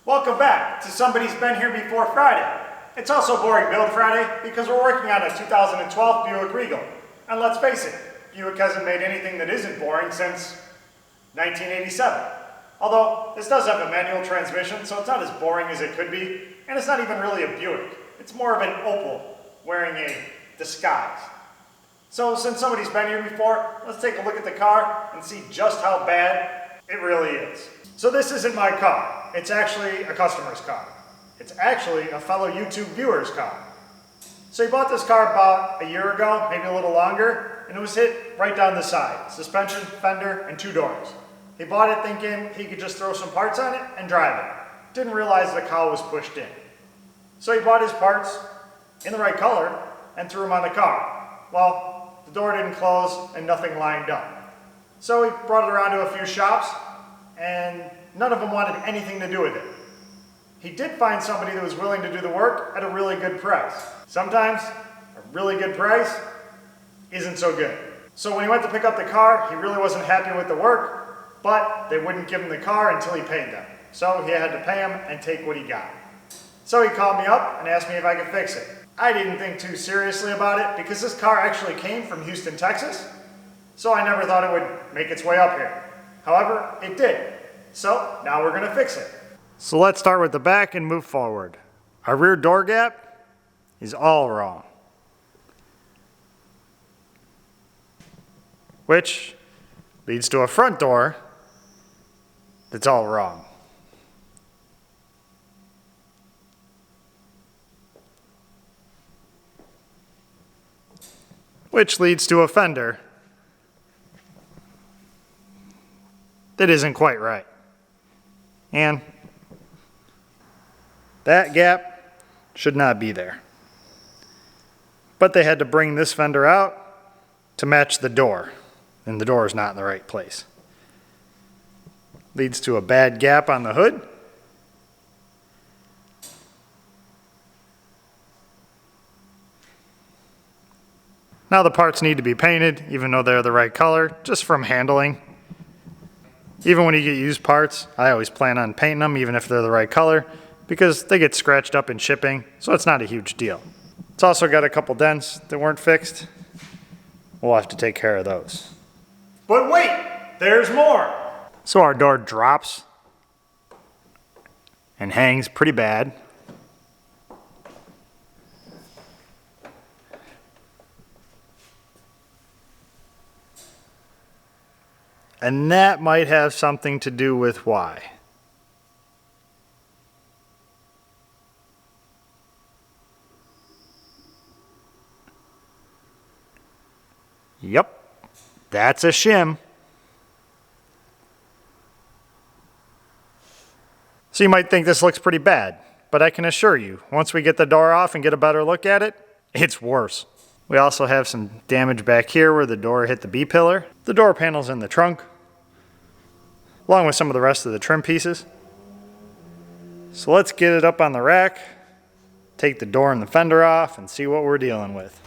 Welcome back to Somebody's Been Here Before Friday. It's also Boring Build Friday because we're working on a 2012 Buick Regal. And let's face it, Buick hasn't made anything that isn't boring since 1987. Although, this does have a manual transmission, so it's not as boring as it could be, and it's not even really a Buick. It's more of an Opel wearing a disguise. So since somebody's been here before, let's take a look at the car and see just how bad it really is. So this isn't my car. It's actually a customer's car. It's actually a fellow YouTube viewer's car. So he bought this car about a year ago, maybe a little longer, and it was hit right down the side. Suspension, fender, and 2 doors. He bought it thinking he could just throw some parts on it and drive it. Didn't realize the cowl was pushed in. So he bought his parts in the right color and threw them on the car. Well, the door didn't close and nothing lined up. So he brought it around to a few shops and none of them wanted anything to do with it. He did find somebody that was willing to do the work at a really good price. Sometimes a really good price isn't so good. So when he went to pick up the car, he really wasn't happy with the work, but they wouldn't give him the car until he paid them. So he had to pay him and take what he got. So he called me up and asked me if I could fix it. I didn't think too seriously about it because this car actually came from Houston, Texas, so I never thought it would make its way up here. However, it did. So now we're gonna fix it. So let's start with the back and move forward. Our rear door gap is all wrong, which leads to a front door that's all wrong. Which leads to a fender that isn't quite right. And that gap should not be there. But they had to bring this fender out to match the door, and the door is not in the right place. Leads to a bad gap on the hood. Now the parts need to be painted, even though they're the right color, just from handling. Even when you get used parts, I always plan on painting them, even if they're the right color, because they get scratched up in shipping, so it's not a huge deal. It's also got a couple dents that weren't fixed. We'll have to take care of those. But wait, there's more. So our door drops and hangs pretty bad. And that might have something to do with why. Yep, that's a shim. So you might think this looks pretty bad, but I can assure you, once we get the door off and get a better look at it, it's worse. We also have some damage back here where the door hit the B-pillar. The door panel's in the trunk, along with some of the rest of the trim pieces. So let's get it up on the rack, take the door and the fender off, and see what we're dealing with.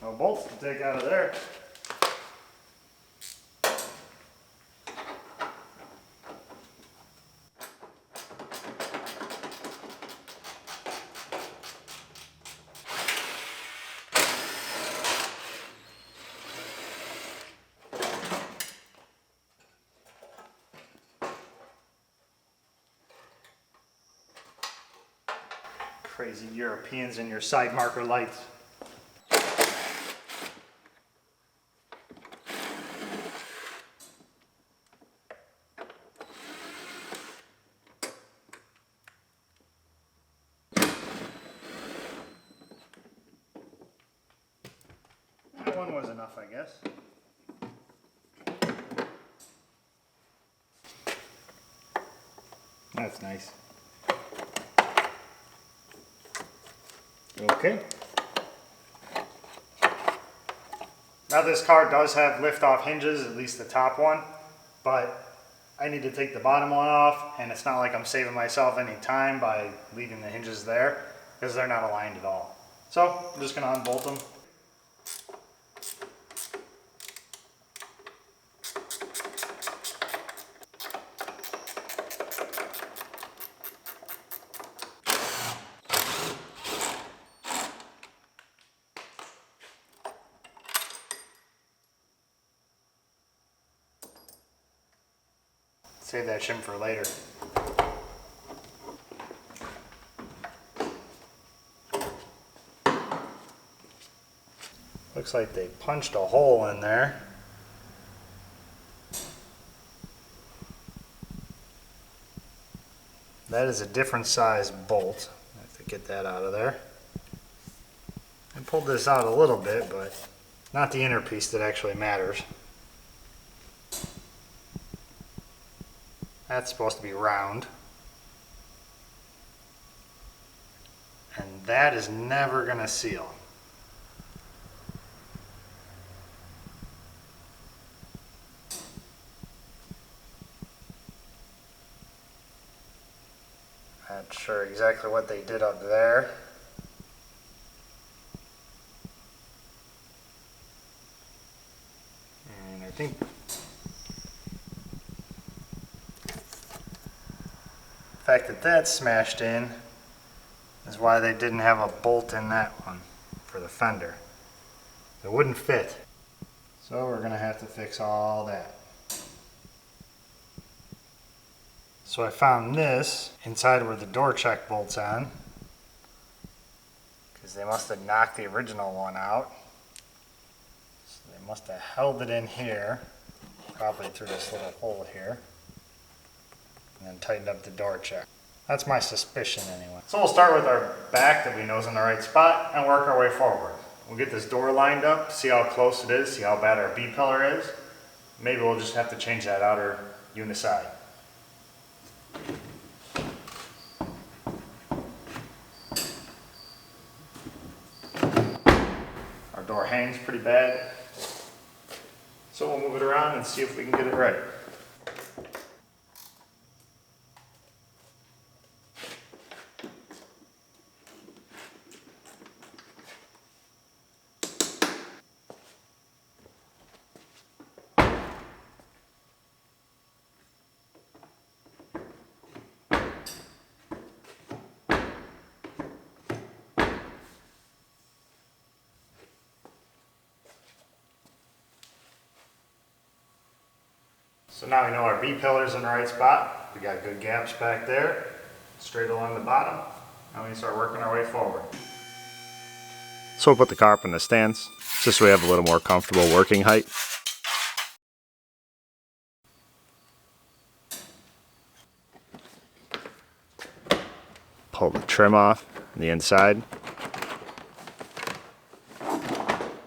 No bolts to take out of there. Crazy Europeans and your side marker lights. That one was enough, I guess. That's nice. Okay. Now this car does have lift-off hinges, at least the top one. but I need to take the bottom one off, and it's not like I'm saving myself any time by leaving the hinges there because they're not aligned at all. So I'm just going to unbolt them. Save that shim for later. Looks like they punched a hole in there. That is a different size bolt. I have to get that out of there. I pulled this out a little bit, but not the inner piece that actually matters. That's supposed to be round. And that is never going to seal. Not sure exactly what they did up there. And I think the fact that that's smashed in is why they didn't have a bolt in that one for the fender. It wouldn't fit. So we're going to have to fix all that. So I found this inside where the door check bolts on, because they must have knocked the original one out. So they must have held it in here, probably through this little hole here, and then tightened up the door check. That's my suspicion anyway. So we'll start with our back that we know is in the right spot and work our way forward. We'll get this door lined up, see how close it is, see how bad our B-pillar is. Maybe we'll just have to change that outer uniside. Our door hangs pretty bad, so we'll move it around and see if we can get it right. So now we know our B-pillar's in the right spot. We got good gaps back there, straight along the bottom. Now we can start working our way forward. So we'll put the car up in the stands, just so we have a little more comfortable working height. Pull the trim off on the inside.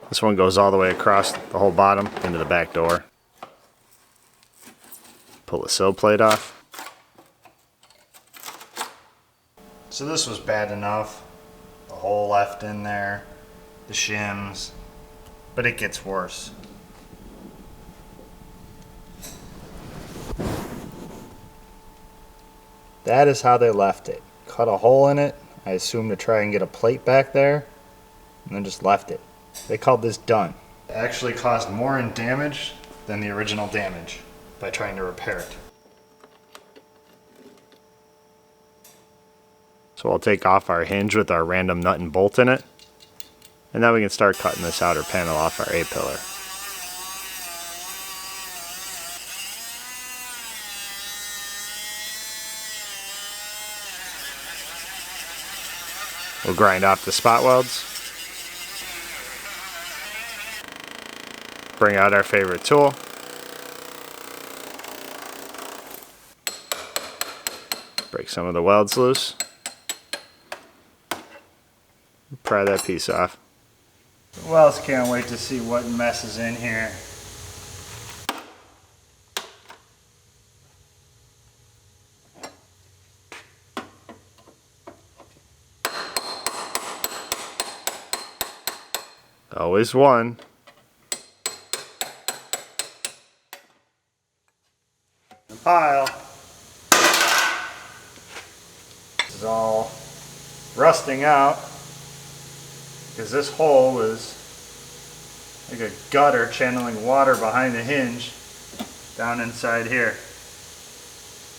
This one goes all the way across the whole bottom into the back door. Pull the sill plate off. So this was bad enough. The hole left in there, the shims, but it gets worse. That is how they left it. Cut a hole in it, I assume to try and get a plate back there, and then just left it. They called this done. It actually caused more in damage than the original damage by trying to repair it. So we'll take off our hinge with our random nut and bolt in it, and then we can start cutting this outer panel off our A-pillar. We'll grind off the spot welds. Bring out our favorite tool. Break some of the welds loose. Pry that piece off. Who else can't wait to see what mess is in here? Always one. pile. This is all rusting out because this hole was like a gutter channeling water behind the hinge down inside here.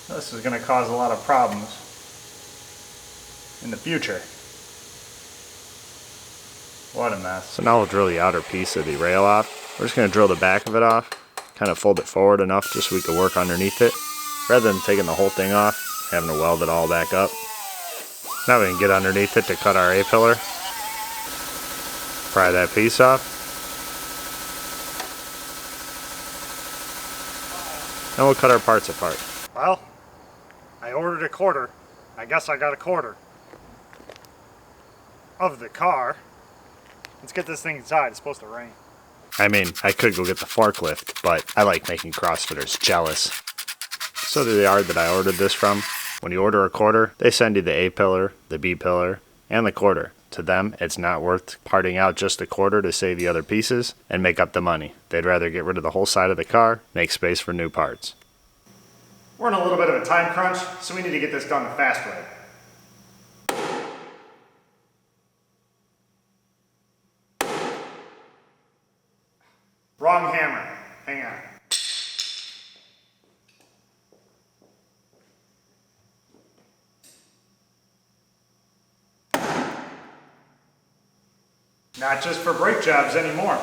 This is going to cause a lot of problems in the future. What a mess. So now we'll drill the outer piece of the rail off. We're just going to drill the back of it off, kind of fold it forward enough just so we can work underneath it, rather than taking the whole thing off, having to weld it all back up. Now we can get underneath it to cut our A-pillar. Pry that piece off. And we'll cut our parts apart. Well, I ordered a quarter. I guess I got a quarter of the car. Let's get this thing inside. It's supposed to rain. I mean, I could go get the forklift, but I like making CrossFitters jealous. So the yard that I ordered this from, when you order a quarter, they send you the A-pillar, the B-pillar, and the quarter. To them, it's not worth parting out just the quarter to save the other pieces and make up the money. They'd rather get rid of the whole side of the car, make space for new parts. We're in a little bit of a time crunch, so we need to get this done the fast way. Wrong hammer. Hang on. Not just for brake jobs anymore.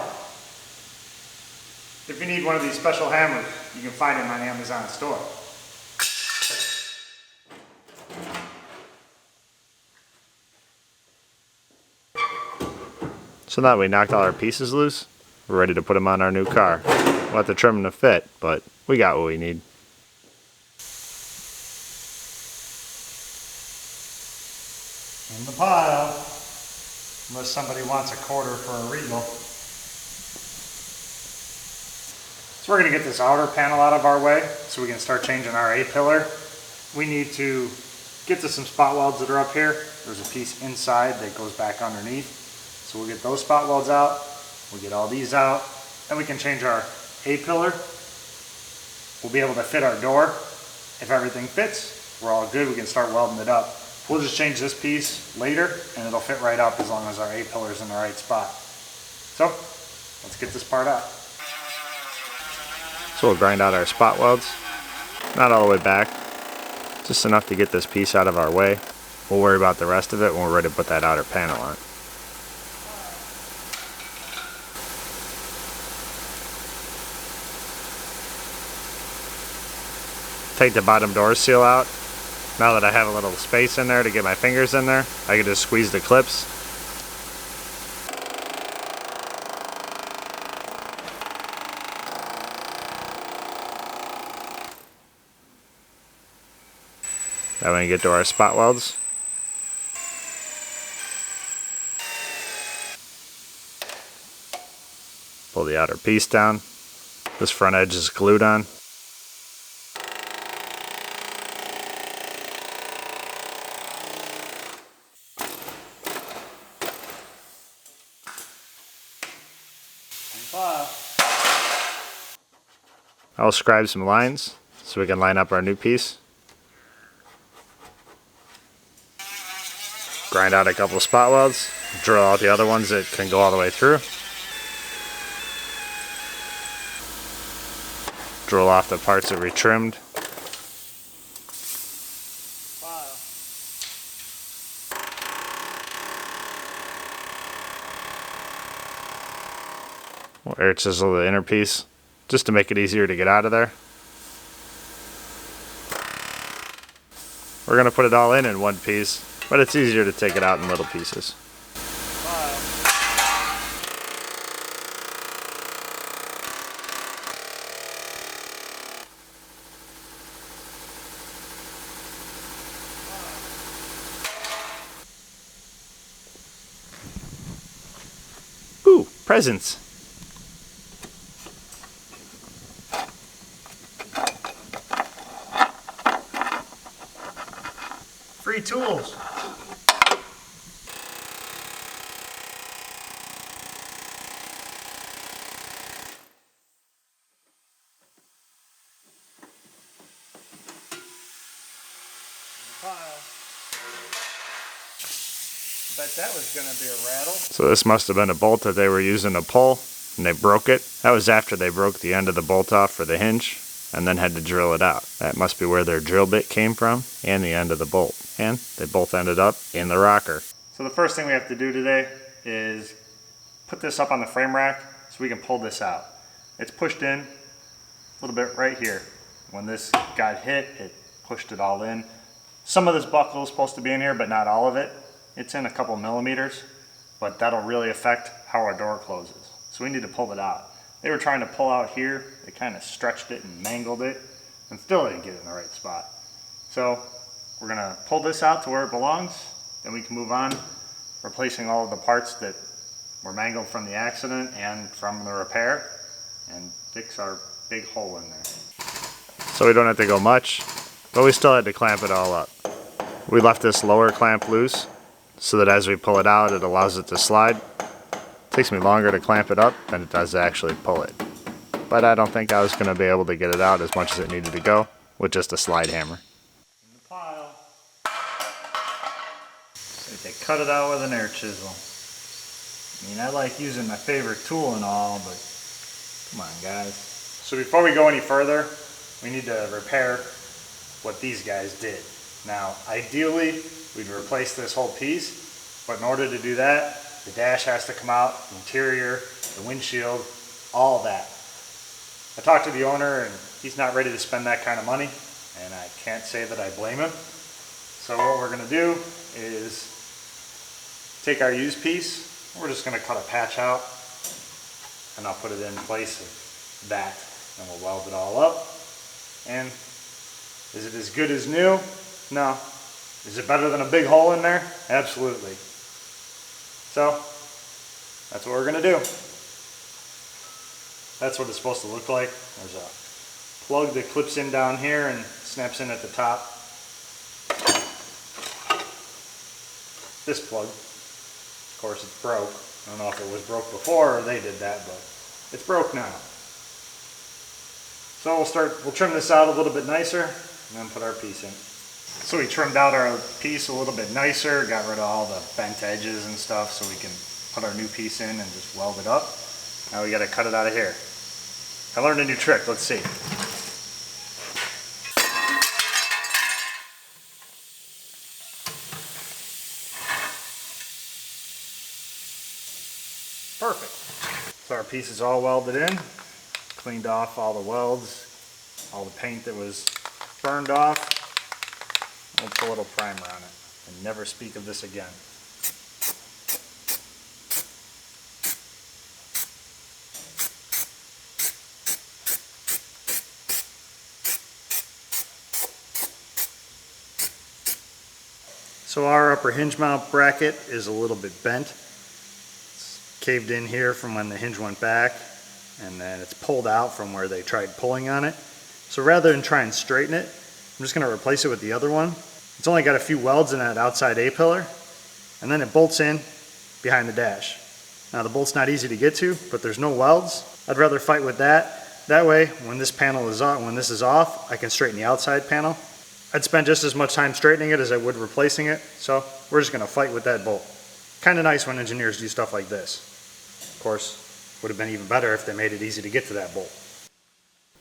If you need one of these special hammers, you can find them on Amazon store. So now that we knocked all our pieces loose, we're ready to put them on our new car. We'll have to trim them to fit, but we got what we need. In the pile, unless somebody wants a quarter for a Regal. So we're going to get this outer panel out of our way so we can start changing our A-pillar. We need to get to some spot welds that are up here. There's a piece inside that goes back underneath. So we'll get those spot welds out. We'll get all these out. Then we can change our A-pillar. We'll be able to fit our door. If everything fits, we're all good. We can start welding it up. We'll just change this piece later and it'll fit right up as long as our A-pillar is in the right spot. So let's get this part out. So we'll grind out our spot welds. Not all the way back, just enough to get this piece out of our way. We'll worry about the rest of it when we're ready to put that outer panel on. Take the bottom door seal out. Now that I have a little space in there to get my fingers in there, I can just squeeze the clips. Now we can get to our spot welds. Pull the outer piece down. This front edge is glued on. I'll scribe some lines so we can line up our new piece. Grind out a couple of spot welds, drill out the other ones that can go all the way through. Drill off the parts that we trimmed. We'll air chisel the inner piece just to make it easier to get out of there. We're going to put it all in one piece, but it's easier to take it out in little pieces. Ooh, presents! Free tools. Bet that was gonna be a rattle. So this must have been a bolt that they were using to pull, and they broke it. That was after they broke the end of the bolt off for the hinge, and then had to drill it out. That must be where their drill bit came from, and the end of the bolt. And they both ended up in the rocker. So the first thing we have to do today is put this up on the frame rack so we can pull this out. It's pushed in a little bit right here. When this got hit, it pushed it all in. Some of this buckle is supposed to be in here, but not all of it. It's in a couple millimeters, but that'll really affect how our door closes. So we need to pull it out. They were trying to pull out here. They kind of stretched it and mangled it and still didn't get it in the right spot. So we're gonna pull this out to where it belongs, then we can move on, replacing all of the parts that were mangled from the accident and from the repair, and fix our big hole in there. So we don't have to go much, but we still had to clamp it all up. We left this lower clamp loose so that as we pull it out, it allows it to slide. It takes me longer to clamp it up than it does to actually pull it. But I don't think I was going to be able to get it out as much as it needed to go with just a slide hammer. In the pile. They cut it out with an air chisel. I mean, I like using my favorite tool and all, but come on, guys. So before we go any further, we need to repair what these guys did. Now, ideally, we'd replace this whole piece, but in order to do that, the dash has to come out, the interior, the windshield, all that. I talked to the owner and he's not ready to spend that kind of money, and I can't say that I blame him. So what we're gonna do is take our used piece, we're just gonna cut a patch out, and I'll put it in place of that, and we'll weld it all up. And is it as good as new? No. Is it better than a big hole in there? Absolutely. So that's what we're gonna do. That's what it's supposed to look like. There's a plug that clips in down here and snaps in at the top. This plug, of course, it's broke. I don't know if it was broke before or they did that, but it's broke now. So we'll trim this out a little bit nicer and then put our piece in. So we trimmed out our piece a little bit nicer, got rid of all the bent edges and stuff so we can put our new piece in and just weld it up. Now we gotta cut it out of here. I learned a new trick, let's see. Perfect. So our piece is all welded in, cleaned off all the welds, all the paint that was burned off. We'll put a little primer on it and never speak of this again. So our upper hinge mount bracket is a little bit bent. It's caved in here from when the hinge went back, and then it's pulled out from where they tried pulling on it. So rather than try and straighten it, I'm just going to replace it with the other one. It's only got a few welds in that outside A-pillar, and then it bolts in behind the dash. Now the bolt's not easy to get to, but there's no welds. I'd rather fight with that. That way, when this panel is on, when this is off, I can straighten the outside panel. I'd spend just as much time straightening it as I would replacing it, so we're just going to fight with that bolt. Kind of nice when engineers do stuff like this. Of course, would have been even better if they made it easy to get to that bolt.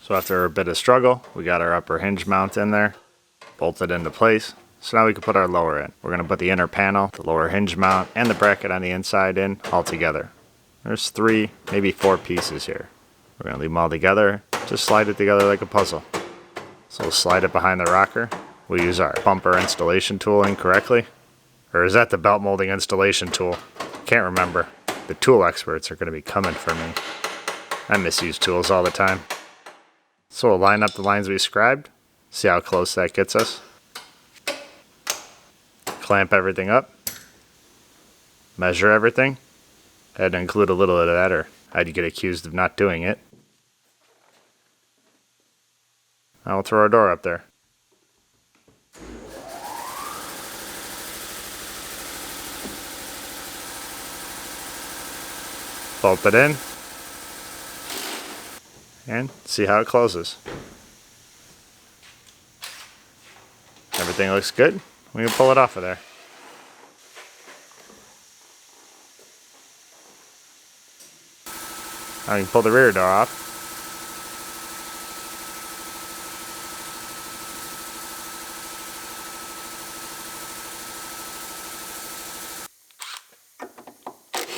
So after a bit of struggle, we got our upper hinge mount in there, bolted into place. So now we can put our lower in. We're going to put the inner panel, the lower hinge mount, and the bracket on the inside in all together. There's 3, maybe 4 pieces here. We're going to leave them all together, just slide it together like a puzzle. So we'll slide it behind the rocker. We'll use our bumper installation tool incorrectly. Or is that the belt molding installation tool? Can't remember. The tool experts are going to be coming for me. I misuse tools all the time. So we'll line up the lines we scribed, see how close that gets us. Clamp everything up. Measure everything. I had to include a little bit of that or I'd get accused of not doing it. Now we'll throw our door up there. Bolt it in. And see how it closes. Everything looks good. We can pull it off of there. Now you can pull the rear door off.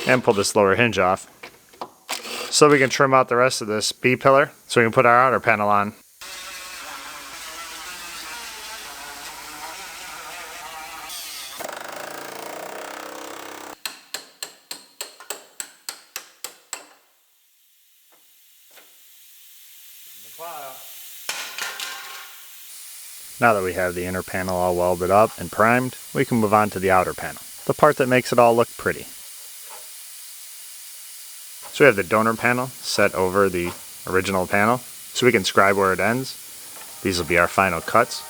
And pull this lower hinge off. So we can trim out the rest of this B-pillar so we can put our outer panel on. Now that we have the inner panel all welded up and primed, we can move on to the outer panel, the part that makes it all look pretty. So we have the donor panel set over the original panel, so we can scribe where it ends. These will be our final cuts.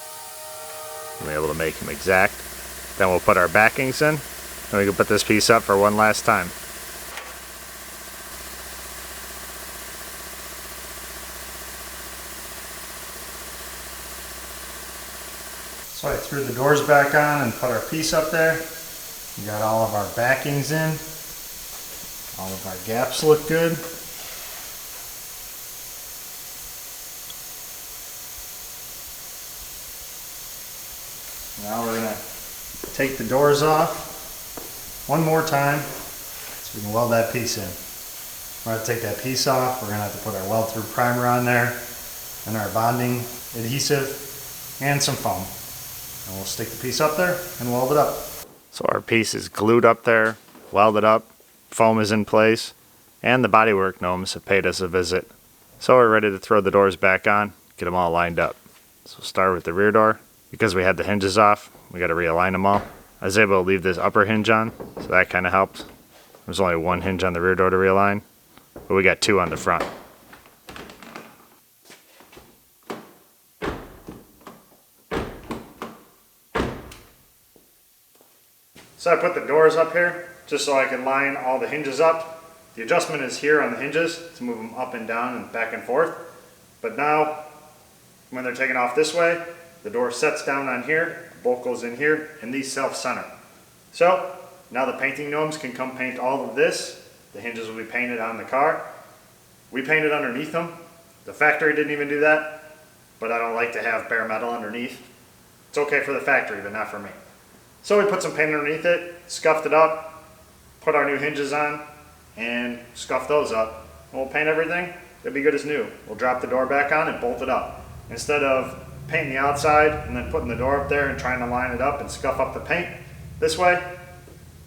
We'll be able to make them exact. Then we'll put our backings in, and we can put this piece up for one last time. So I threw the doors back on and put our piece up there. We got all of our backings in. All of our gaps look good. Now we're going to take the doors off one more time so we can weld that piece in. We're going to take that piece off. We're going to have to put our weld through primer on there and our bonding adhesive and some foam. And we'll stick the piece up there and weld it up. So our piece is glued up there, welded up, foam is in place, and the bodywork gnomes have paid us a visit. So we're ready to throw the doors back on, get them all lined up. So we'll start with the rear door. Because we had the hinges off, we got to realign them all. I was able to leave this upper hinge on, so that kind of helped. There's only one hinge on the rear door to realign, but we got two on the front. So I put the doors up here just so I can line all the hinges up. The adjustment is here on the hinges to move them up and down and back and forth. But now, when they're taken off this way, the door sets down on here, the bolt goes in here, and these self-center. So now the painting gnomes can come paint all of this. The hinges will be painted on the car. We painted underneath them. The factory didn't even do that, but I don't like to have bare metal underneath. It's okay for the factory, but not for me. So we put some paint underneath it, scuffed it up, put our new hinges on, and scuff those up. And we'll paint everything, it'll be good as new. We'll drop the door back on and bolt it up. Instead of painting the outside and then putting the door up there and trying to line it up and scuff up the paint this way,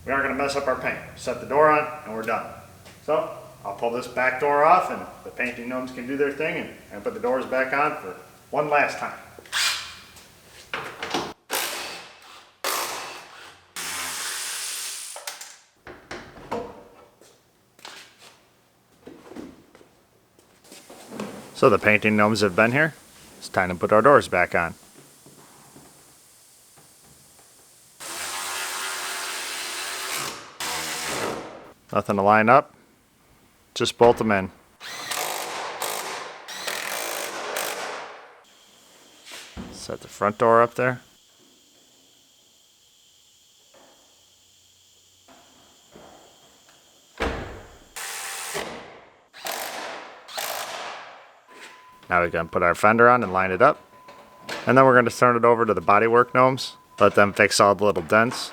we aren't going to mess up our paint. Set the door on and we're done. So I'll pull this back door off and the painting gnomes can do their thing and put the doors back on for one last time. So the painting gnomes have been here. It's time to put our doors back on. Nothing to line up. Just bolt them in. Set the front door up there. Now we can put our fender on and line it up. And then we're going to turn it over to the bodywork gnomes. Let them fix all the little dents.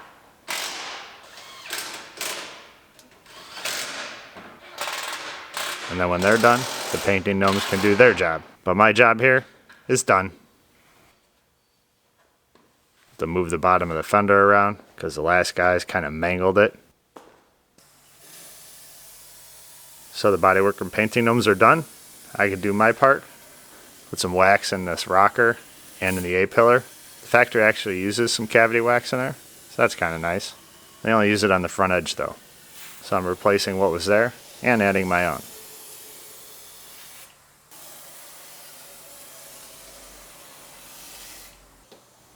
And then when they're done, the painting gnomes can do their job. But my job here is done. To move the bottom of the fender around because the last guys kind of mangled it. So the bodywork and painting gnomes are done. I can do my part. Put some wax in this rocker and in the A-pillar. The factory actually uses some cavity wax in there, so that's kind of nice. They only use it on the front edge though. So I'm replacing what was there and adding my own.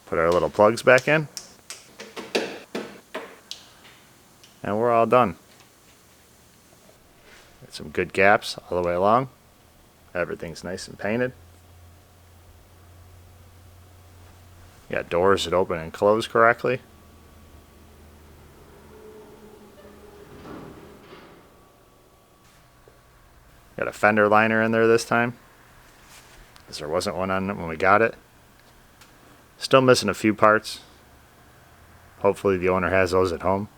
Put our little plugs back in. And we're all done. Got some good gaps all the way along. Everything's nice and painted. You got doors that open and close correctly. Got a fender liner in there this time, as there wasn't one on it when we got it. Still missing a few parts. Hopefully the owner has those at home.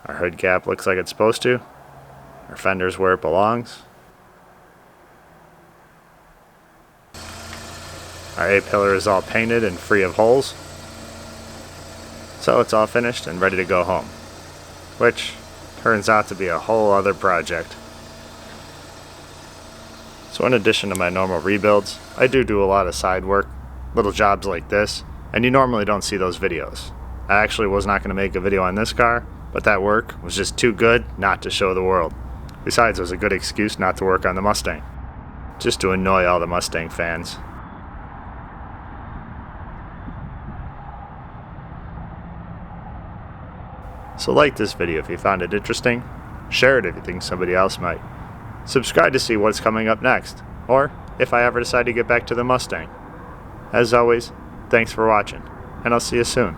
Our hood cap looks like it's supposed to. Our fender's where it belongs. Our A-pillar is all painted and free of holes. So it's all finished and ready to go home, which turns out to be a whole other project. So in addition to my normal rebuilds, I do a lot of side work, little jobs like this, and you normally don't see those videos. I actually was not going to make a video on this car, but that work was just too good not to show the world. Besides, it was a good excuse not to work on the Mustang, just to annoy all the Mustang fans. So like this video if you found it interesting, share it if you think somebody else might. Subscribe to see what's coming up next, or if I ever decide to get back to the Mustang. As always, thanks for watching, and I'll see you soon.